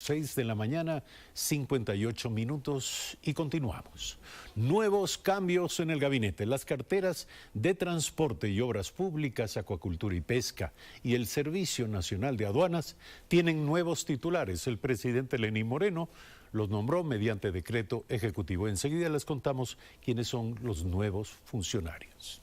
6 de la mañana, 58 minutos y continuamos. Nuevos cambios en el gabinete. Las carteras de Transporte y Obras Públicas, Acuacultura y Pesca y el Servicio Nacional de Aduanas tienen nuevos titulares. El presidente Lenín Moreno los nombró mediante decreto ejecutivo. Enseguida les contamos quiénes son los nuevos funcionarios.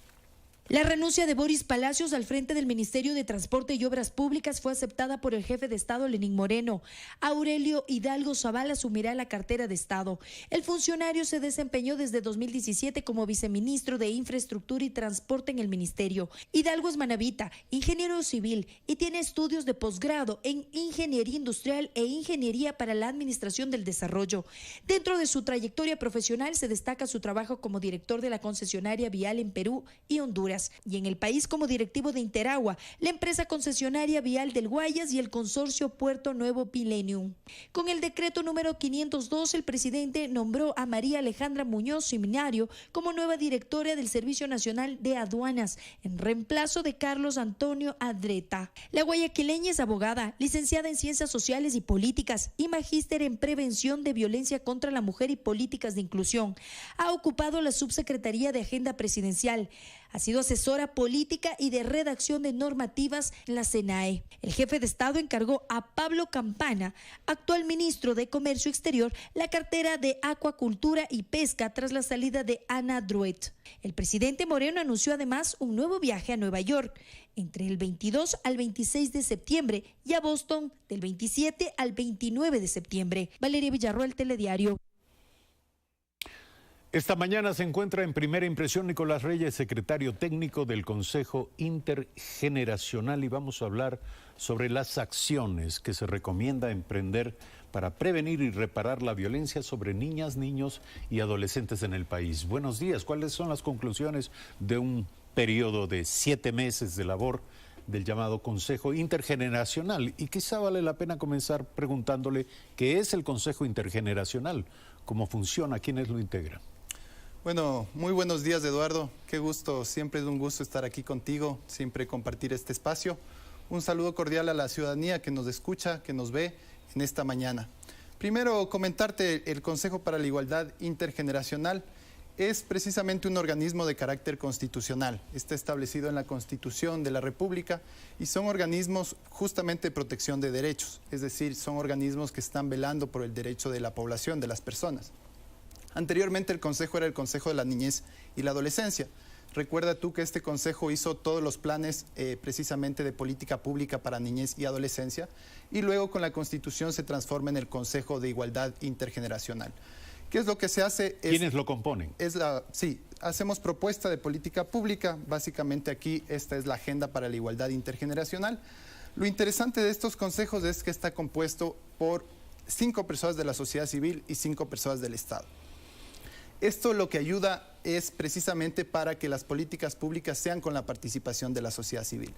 La renuncia de Boris Palacios al frente del Ministerio de Transporte y Obras Públicas fue aceptada por el jefe de Estado Lenín Moreno. Aurelio Hidalgo Zavala asumirá la cartera de Estado. El funcionario se desempeñó desde 2017 como viceministro de Infraestructura y Transporte en el ministerio. Hidalgo es manabita, ingeniero civil y tiene estudios de posgrado en Ingeniería Industrial e Ingeniería para la Administración del Desarrollo. Dentro de su trayectoria profesional se destaca su trabajo como director de la concesionaria vial en Perú y Honduras, y en el país como directivo de Interagua, la empresa concesionaria vial del Guayas y el consorcio Puerto Nuevo Millennium. Con el decreto número 502, el presidente nombró a María Alejandra Muñoz Seminario como nueva directora del Servicio Nacional de Aduanas, en reemplazo de Carlos Antonio Adreta. La guayaquileña es abogada, licenciada en Ciencias Sociales y Políticas y magíster en Prevención de Violencia contra la Mujer y Políticas de Inclusión. Ha ocupado la subsecretaría de Agenda Presidencial. Ha sido asesora política y de redacción de normativas en la SENAE. El jefe de Estado encargó a Pablo Campana, actual ministro de Comercio Exterior, la cartera de Acuacultura y Pesca tras la salida de Ana Druet. El presidente Moreno anunció además un nuevo viaje a Nueva York entre el 22 al 26 de septiembre y a Boston del 27 al 29 de septiembre. Valeria Villarroel, Telediario. Esta mañana se encuentra en Primera Impresión Nicolás Reyes, secretario técnico del Consejo Intergeneracional, y vamos a hablar sobre las acciones que se recomienda emprender para prevenir y reparar la violencia sobre niñas, niños y adolescentes en el país. Buenos días, ¿cuáles son las conclusiones de un periodo de 7 meses de labor del llamado Consejo Intergeneracional? Y quizá vale la pena comenzar preguntándole qué es el Consejo Intergeneracional, cómo funciona, quiénes lo integran. Bueno, muy buenos días, Eduardo. Qué gusto, siempre es un gusto estar aquí contigo, siempre compartir este espacio. Un saludo cordial a la ciudadanía que nos escucha, que nos ve en esta mañana. Primero, comentarte, el Consejo para la Igualdad Intergeneracional es precisamente un organismo de carácter constitucional. Está establecido en la Constitución de la República y son organismos justamente de protección de derechos, es decir, son organismos que están velando por el derecho de la población, de las personas. Anteriormente el Consejo era el Consejo de la Niñez y la Adolescencia. Recuerda tú que este Consejo hizo todos los planes precisamente de política pública para niñez y adolescencia, y luego con la Constitución se transforma en el Consejo de Igualdad Intergeneracional. ¿Qué es lo que se hace? ¿Quiénes lo componen? Sí, hacemos propuesta de política pública. Básicamente aquí esta es la Agenda para la Igualdad Intergeneracional. Lo interesante de estos consejos es que está compuesto por 5 personas de la sociedad civil y 5 personas del Estado. Esto lo que ayuda es precisamente para que las políticas públicas sean con la participación de la sociedad civil.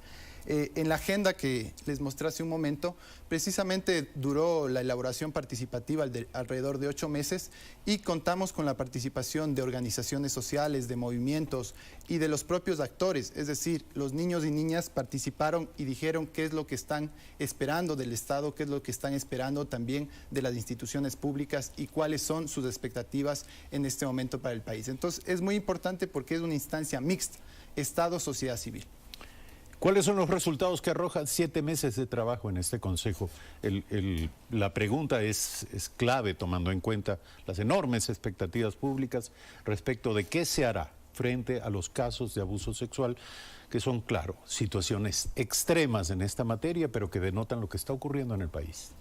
En la agenda que les mostré hace un momento, precisamente duró la elaboración participativa alrededor de 8 meses y contamos con la participación de organizaciones sociales, de movimientos y de los propios actores, es decir, los niños y niñas participaron y dijeron qué es lo que están esperando del Estado, qué es lo que están esperando también de las instituciones públicas y cuáles son sus expectativas en este momento para el país. Entonces, es muy importante porque es una instancia mixta, Estado-sociedad civil. ¿Cuáles son los resultados que arrojan 7 meses de trabajo en este Consejo? La pregunta es clave, tomando en cuenta las enormes expectativas públicas respecto de qué se hará frente a los casos de abuso sexual, que son, claro, situaciones extremas en esta materia, pero que denotan lo que está ocurriendo en el país.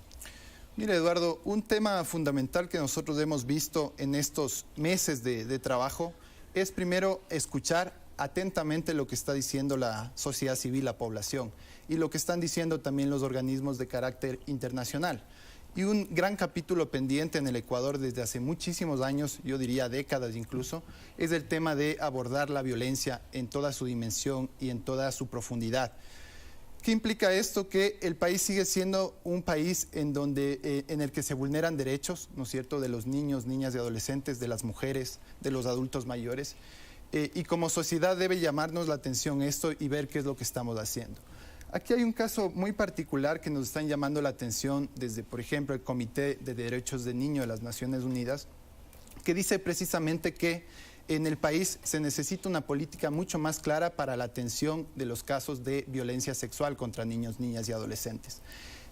Mira, Eduardo, un tema fundamental que nosotros hemos visto en estos meses de trabajo es primero escuchar atentamente lo que está diciendo la sociedad civil, la población, y lo que están diciendo también los organismos de carácter internacional. Y un gran capítulo pendiente en el Ecuador desde hace muchísimos años, yo diría décadas incluso, es el tema de abordar la violencia en toda su dimensión y en toda su profundidad. ¿Qué implica esto? Que el país sigue siendo un país en el que se vulneran derechos, ¿no es cierto?, de los niños, niñas y adolescentes, de las mujeres, de los adultos mayores. Y como sociedad debe llamarnos la atención esto y ver qué es lo que estamos haciendo. Aquí hay un caso muy particular que nos están llamando la atención desde, por ejemplo, el Comité de Derechos del Niño de las Naciones Unidas, que dice precisamente que en el país se necesita una política mucho más clara para la atención de los casos de violencia sexual contra niños, niñas y adolescentes.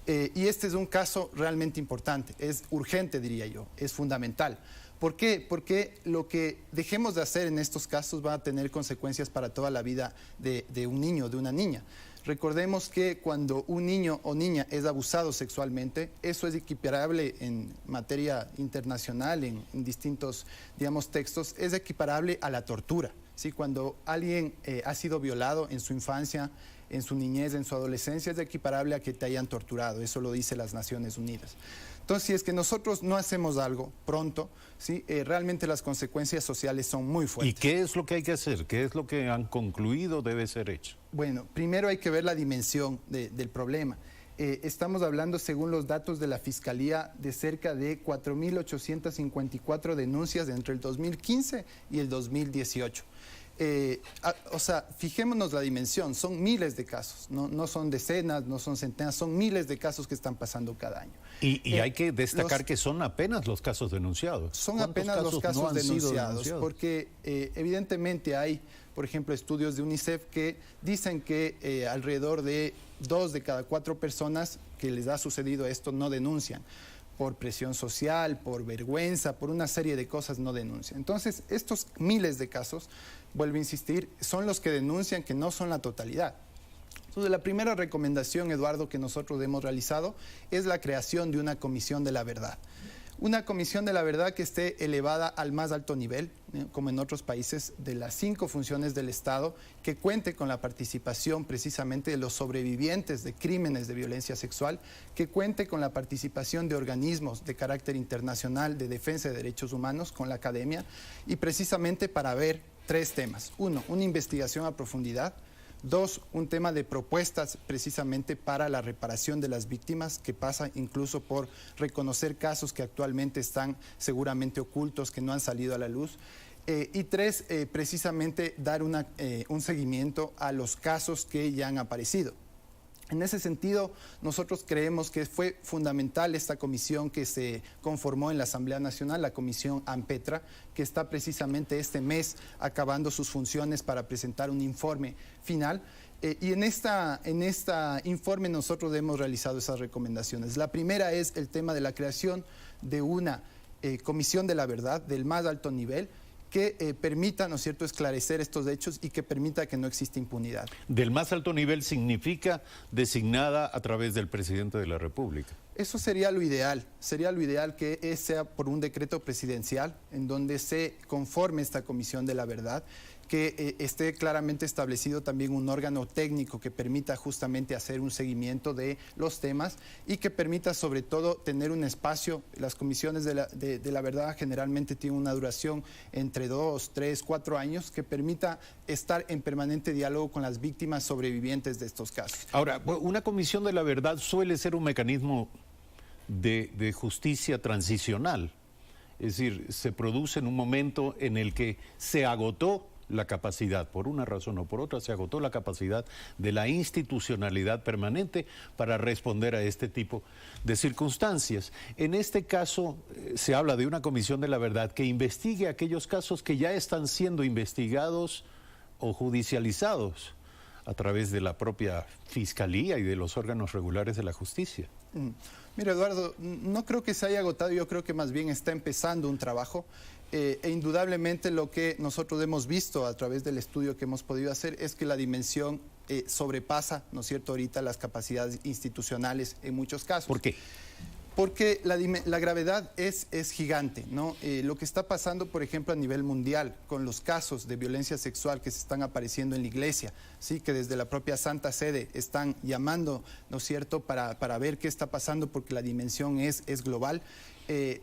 Y este es un caso realmente importante, es urgente, diría yo, es fundamental. ¿Por qué? Porque lo que dejemos de hacer en estos casos va a tener consecuencias para toda la vida de un niño, de una niña. Recordemos que cuando un niño o niña es abusado sexualmente, eso es equiparable en materia internacional, en distintos, digamos, textos, es equiparable a la tortura. ¿Sí? Cuando alguien ha sido violado en su infancia, en su niñez, en su adolescencia, es equiparable a que te hayan torturado. Eso lo dice las Naciones Unidas. Entonces, si es que nosotros no hacemos algo pronto, ¿sí? Realmente las consecuencias sociales son muy fuertes. ¿Y qué es lo que hay que hacer? ¿Qué es lo que han concluido debe ser hecho? Bueno, primero hay que ver la dimensión del problema. Estamos hablando, según los datos de la Fiscalía, de cerca de 4.854 denuncias entre el 2015 y el 2018. O sea, fijémonos la dimensión, son miles de casos, no son decenas, no son centenas, son miles de casos que están pasando cada año. Y hay que destacar que son apenas los casos denunciados. Son apenas los casos denunciados, porque evidentemente hay, por ejemplo, estudios de UNICEF que dicen que alrededor de 2 de cada 4 personas que les ha sucedido esto no denuncian. Por presión social, por vergüenza, por una serie de cosas no denuncian. Entonces, estos miles de casos, vuelvo a insistir, son los que denuncian, que no son la totalidad. Entonces, la primera recomendación, Eduardo, que nosotros hemos realizado es la creación de una comisión de la verdad. Una comisión de la verdad que esté elevada al más alto nivel, como en otros países, de las 5 funciones del Estado, que cuente con la participación precisamente de los sobrevivientes de crímenes de violencia sexual, que cuente con la participación de organismos de carácter internacional de defensa de derechos humanos, con la academia, y precisamente para ver 3 temas. 1, una investigación a profundidad. 2, un tema de propuestas precisamente para la reparación de las víctimas, que pasa incluso por reconocer casos que actualmente están seguramente ocultos, que no han salido a la luz. Y 3, precisamente dar un seguimiento a los casos que ya han aparecido. En ese sentido, nosotros creemos que fue fundamental esta comisión que se conformó en la Asamblea Nacional, la Comisión AMPETRA, que está precisamente este mes acabando sus funciones para presentar un informe final. Y en esta informe nosotros hemos realizado esas recomendaciones. La primera es el tema de la creación de una comisión de la verdad del más alto nivel, que permita, ¿no es cierto?, esclarecer estos hechos y que permita que no exista impunidad. Del más alto nivel significa designada a través del presidente de la República. Eso sería lo ideal que sea por un decreto presidencial en donde se conforme esta comisión de la verdad, que esté claramente establecido también un órgano técnico que permita justamente hacer un seguimiento de los temas y que permita sobre todo tener un espacio. Las comisiones de la verdad generalmente tienen una duración entre 2, 3, 4 años, que permita estar en permanente diálogo con las víctimas sobrevivientes de estos casos. Ahora, una comisión de la verdad suele ser un mecanismo de justicia transicional, es decir, se produce en un momento en el que se agotó la capacidad, por una razón o por otra, se agotó la capacidad de la institucionalidad permanente para responder a este tipo de circunstancias. En este caso, se habla de una comisión de la verdad que investigue aquellos casos que ya están siendo investigados o judicializados a través de la propia Fiscalía y de los órganos regulares de la justicia. Mira, Eduardo, no creo que se haya agotado, yo creo que más bien está empezando un trabajo. E indudablemente lo que nosotros hemos visto a través del estudio que hemos podido hacer es que la dimensión sobrepasa, ¿no es cierto?, ahorita las capacidades institucionales en muchos casos. ¿Por qué? Porque la gravedad es gigante, ¿no? Lo que está pasando, por ejemplo, a nivel mundial, con los casos de violencia sexual que se están apareciendo en la iglesia, sí, que desde la propia Santa Sede están llamando, ¿no es cierto?, para ver qué está pasando, porque la dimensión es global.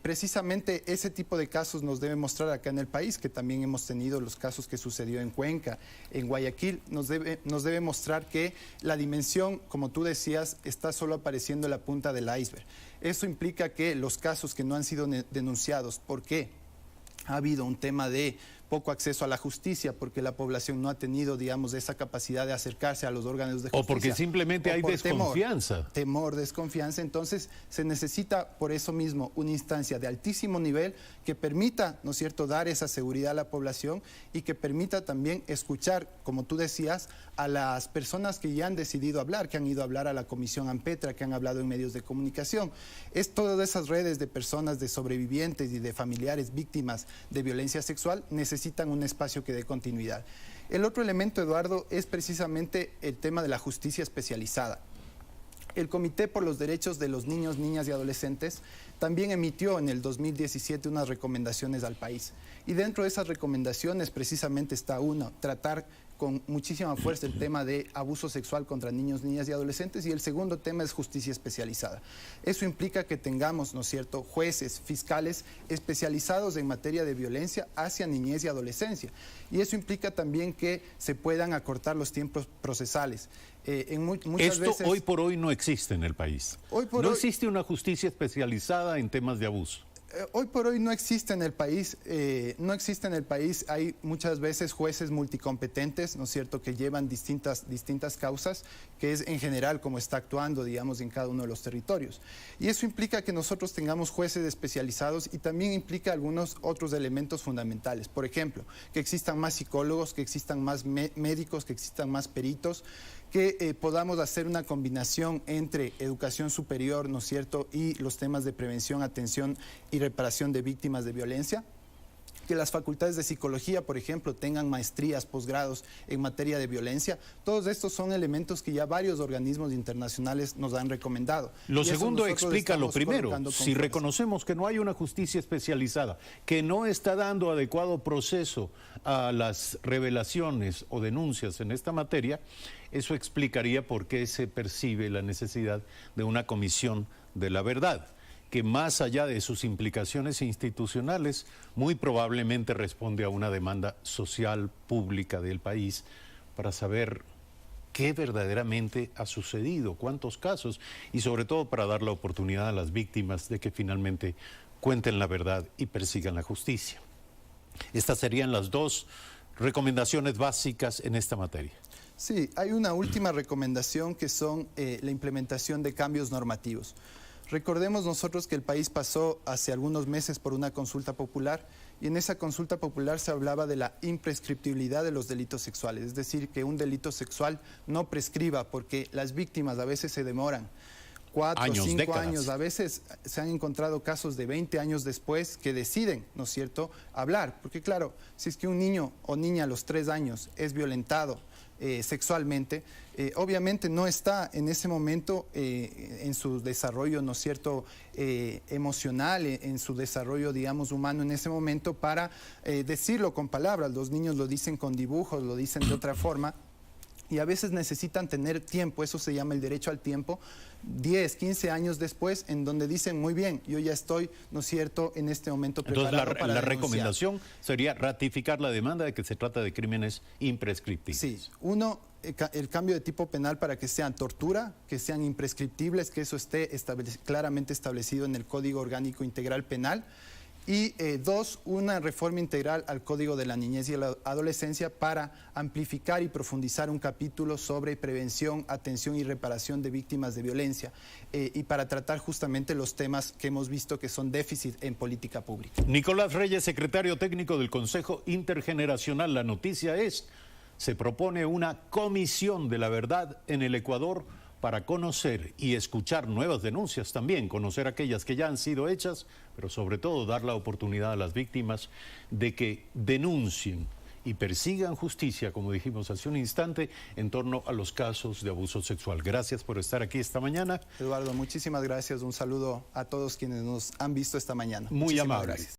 Precisamente ese tipo de casos nos debe mostrar acá en el país, que también hemos tenido los casos que sucedió en Cuenca, en Guayaquil, nos debe mostrar que la dimensión, como tú decías, está solo apareciendo la punta del iceberg. Eso implica que los casos que no han sido denunciados, ¿por qué? Ha habido un tema de poco acceso a la justicia, porque la población no ha tenido, digamos, esa capacidad de acercarse a los órganos de justicia. O porque simplemente hay desconfianza. Temor, desconfianza. Entonces, se necesita, por eso mismo, una instancia de altísimo nivel que permita, ¿no es cierto?, dar esa seguridad a la población y que permita también escuchar, como tú decías, a las personas que ya han decidido hablar, que han ido a hablar a la Comisión Ampetra, que han hablado en medios de comunicación. Es todas esas redes de personas, de sobrevivientes y de familiares víctimas de violencia sexual necesitan un espacio que dé continuidad. El otro elemento, Eduardo, es precisamente el tema de la justicia especializada. El Comité por los Derechos de los Niños, Niñas y Adolescentes también emitió en el 2017 unas recomendaciones al país. Y dentro de esas recomendaciones precisamente está uno, tratar con muchísima fuerza el tema de abuso sexual contra niños, niñas y adolescentes, y el segundo tema es justicia especializada. Eso implica que tengamos, ¿no es cierto?, jueces, fiscales especializados en materia de violencia hacia niñez y adolescencia. Y eso implica también que se puedan acortar los tiempos procesales. Esto hoy por hoy no existe en el país. No existe una justicia especializada en temas de abuso. Hoy por hoy no existe en el país, hay muchas veces jueces multicompetentes, ¿no es cierto?, que llevan distintas causas, que es en general como está actuando, digamos, en cada uno de los territorios. Y eso implica que nosotros tengamos jueces especializados y también implica algunos otros elementos fundamentales. Por ejemplo, que existan más psicólogos, que existan más médicos, que existan más peritos, que podamos hacer una combinación entre educación superior, ¿no es cierto?, y los temas de prevención, atención y reparación de víctimas de violencia. Que las facultades de psicología, por ejemplo, tengan maestrías, posgrados en materia de violencia. Todos estos son elementos que ya varios organismos internacionales nos han recomendado. Lo segundo explica lo primero. Si reconocemos que no hay una justicia especializada, que no está dando adecuado proceso a las revelaciones o denuncias en esta materia, eso explicaría por qué se percibe la necesidad de una comisión de la verdad, que más allá de sus implicaciones institucionales, muy probablemente responde a una demanda social, pública del país, para saber qué verdaderamente ha sucedido, cuántos casos, y sobre todo para dar la oportunidad a las víctimas de que finalmente cuenten la verdad y persigan la justicia. Estas serían las dos recomendaciones básicas en esta materia. Sí, hay una última recomendación que son la implementación de cambios normativos. Recordemos nosotros que el país pasó hace algunos meses por una consulta popular y en esa consulta popular se hablaba de la imprescriptibilidad de los delitos sexuales, es decir, que un delito sexual no prescriba porque las víctimas a veces se demoran 4 o 5 años, a veces se han encontrado casos de 20 años después que deciden, ¿no es cierto?, hablar, porque claro, si es que un niño o niña a los 3 años es violentado sexualmente, obviamente no está en ese momento en su desarrollo, ¿no es cierto?, emocional, en su desarrollo, digamos, humano en ese momento para decirlo con palabras. Los niños lo dicen con dibujos, lo dicen de otra forma. Y a veces necesitan tener tiempo, eso se llama el derecho al tiempo, 10, 15 años después, en donde dicen, muy bien, yo ya estoy, ¿no es cierto?, en este momento preparado. Entonces la recomendación sería ratificar la demanda de que se trata de crímenes imprescriptibles. Sí, uno, el cambio de tipo penal para que sean tortura, que sean imprescriptibles, que eso esté claramente establecido en el Código Orgánico Integral Penal. Y dos, una reforma integral al Código de la Niñez y la Adolescencia para amplificar y profundizar un capítulo sobre prevención, atención y reparación de víctimas de violencia y para tratar justamente los temas que hemos visto que son déficit en política pública. Nicolás Reyes, secretario técnico del Consejo Intergeneracional. La noticia es, se propone una comisión de la verdad en el Ecuador para conocer y escuchar nuevas denuncias también, conocer aquellas que ya han sido hechas, pero sobre todo dar la oportunidad a las víctimas de que denuncien y persigan justicia, como dijimos hace un instante, en torno a los casos de abuso sexual. Gracias por estar aquí esta mañana. Eduardo, muchísimas gracias. Un saludo a todos quienes nos han visto esta mañana. Muy amable. Gracias.